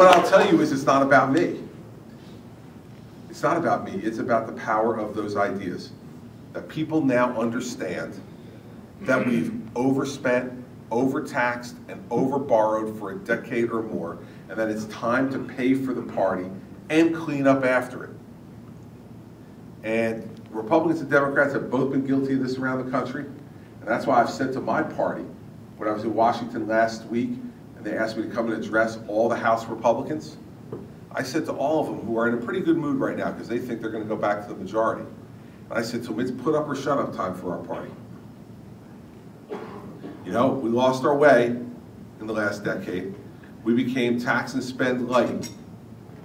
what I'll tell you is it's not about me. It's not about me. It's about the power of those ideas. That people now understand that we've overspent, overtaxed, and overborrowed for a decade or more, and that it's time to pay for the party and clean up after it. And Republicans and Democrats have both been guilty of this around the country, and that's why I've said to my party, when I was in Washington last week, and they asked me to come and address all the House Republicans, I said to all of them, who are in a pretty good mood right now because they think they're going to go back to the majority, and I said to them, it's put up or shut up time for our party. You know, we lost our way in the last decade. We became tax and spend light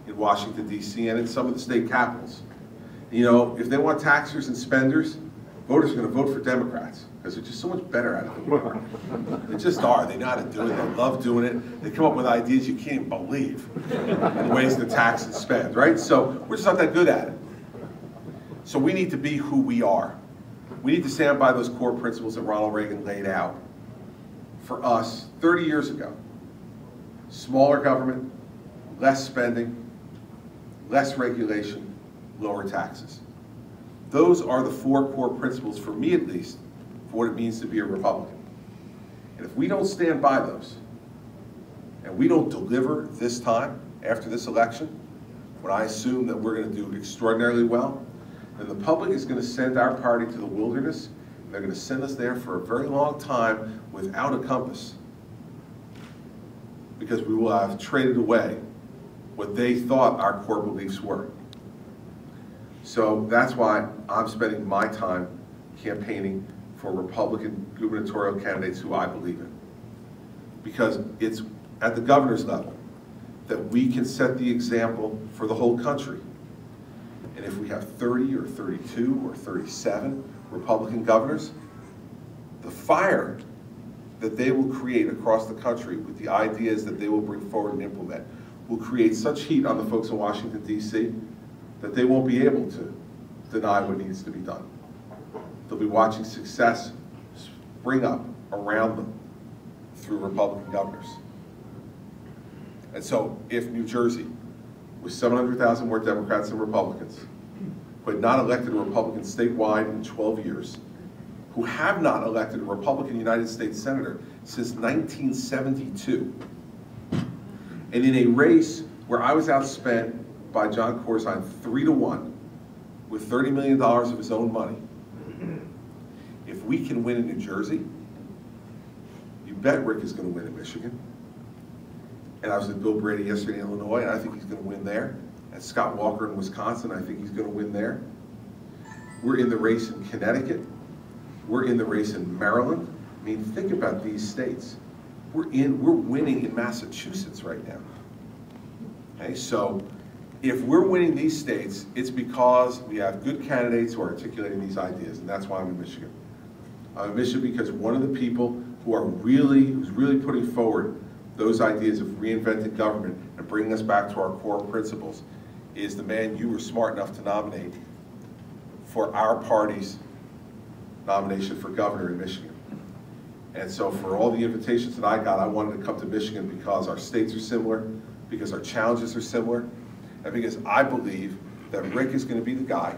in Washington, D.C. and in some of the state capitals. You know, if they want taxers and spenders, voters are going to vote for Democrats because they're just so much better at it than we are. They just are. They know how to do it. They love doing it. They come up with ideas you can't even believe in ways to tax and spend, right? So we're just not that good at it. So we need to be who we are. We need to stand by those core principles that Ronald Reagan laid out for us 30 years ago. Smaller government, less spending, less regulation, lower taxes. Those are the 4 core principles, for me at least, for what it means to be a Republican. And if we don't stand by those, and we don't deliver this time, after this election, when I assume that we're going to do extraordinarily well, then the public is going to send our party to the wilderness, and they're going to send us there for a very long time without a compass. Because we will have traded away what they thought our core beliefs were. So that's why I'm spending my time campaigning for Republican gubernatorial candidates who I believe in. Because it's at the governor's level that we can set the example for the whole country. And if we have 30 or 32 or 37 Republican governors, the fire that they will create across the country with the ideas that they will bring forward and implement will create such heat on the folks in Washington, D.C. that they won't be able to deny what needs to be done. They'll be watching success spring up around them through Republican governors. And so if New Jersey, with 700,000 more Democrats than Republicans, who had not elected a Republican statewide in 12 years, who have not elected a Republican United States Senator since 1972, and in a race where I was outspent by John Corzine 3-1 with $30 million of his own money, if we can win in New Jersey, you bet Rick is going to win in Michigan. And I was with Bill Brady yesterday in Illinois, and I think he's going to win there. And Scott Walker in Wisconsin, I think he's going to win there. We're in the race in Connecticut. We're in the race in Maryland. I mean, think about these states. We're winning in Massachusetts right now. Okay, so if we're winning these states, it's because we have good candidates who are articulating these ideas, and that's why I'm in Michigan. I'm in Michigan because one of the people who's really putting forward those ideas of reinventing government and bringing us back to our core principles is the man you were smart enough to nominate for our party's nomination for governor in Michigan. And so for all the invitations that I got, I wanted to come to Michigan because our states are similar, because our challenges are similar, and because I believe that Rick is going to be the guy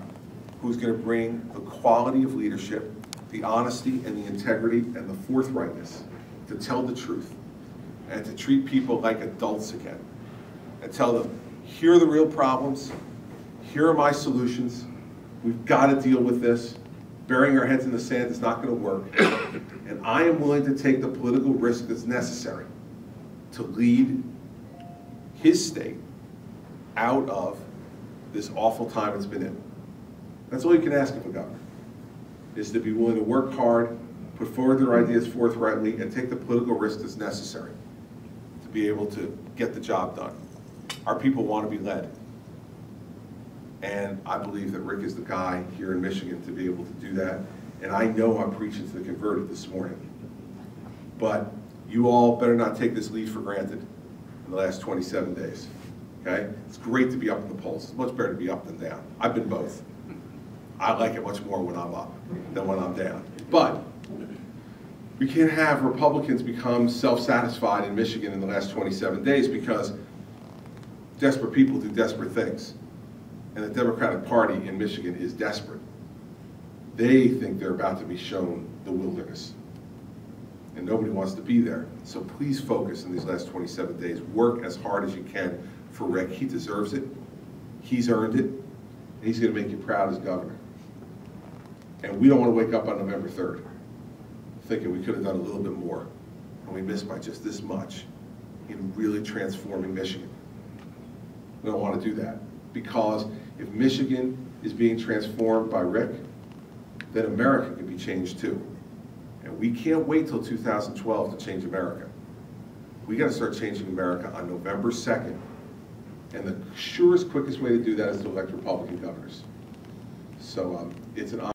who's going to bring the quality of leadership, the honesty and the integrity and the forthrightness to tell the truth and to treat people like adults again and tell them, here are the real problems, here are my solutions, we've got to deal with this, burying our heads in the sand is not going to work, and I am willing to take the political risk that's necessary to lead his state out of this awful time it's been in. That's all you can ask of a governor, is to be willing to work hard, put forward their ideas forthrightly, and take the political risk that's necessary to be able to get the job done. Our people want to be led. And I believe that Rick is the guy here in Michigan to be able to do that. And I know I'm preaching to the converted this morning. But you all better not take this lead for granted in the last 27 days. Okay? It's great to be up in the polls. It's much better to be up than down. I've been both. I like it much more when I'm up than when I'm down. But we can't have Republicans become self-satisfied in Michigan in the last 27 days because desperate people do desperate things. And the Democratic Party in Michigan is desperate. They think they're about to be shown the wilderness. And nobody wants to be there. So please focus in these last 27 days. Work as hard as you can for Rick. He deserves it. He's earned it. And he's going to make you proud as governor. And we don't want to wake up on November 3rd thinking we could have done a little bit more. And we missed by just this much in really transforming Michigan. We don't want to do that. Because if Michigan is being transformed by Rick, then America can be changed too. And we can't wait till 2012 to change America. We got to start changing America on November 2nd. And the surest, quickest way to do that is to elect Republican governors. So it's an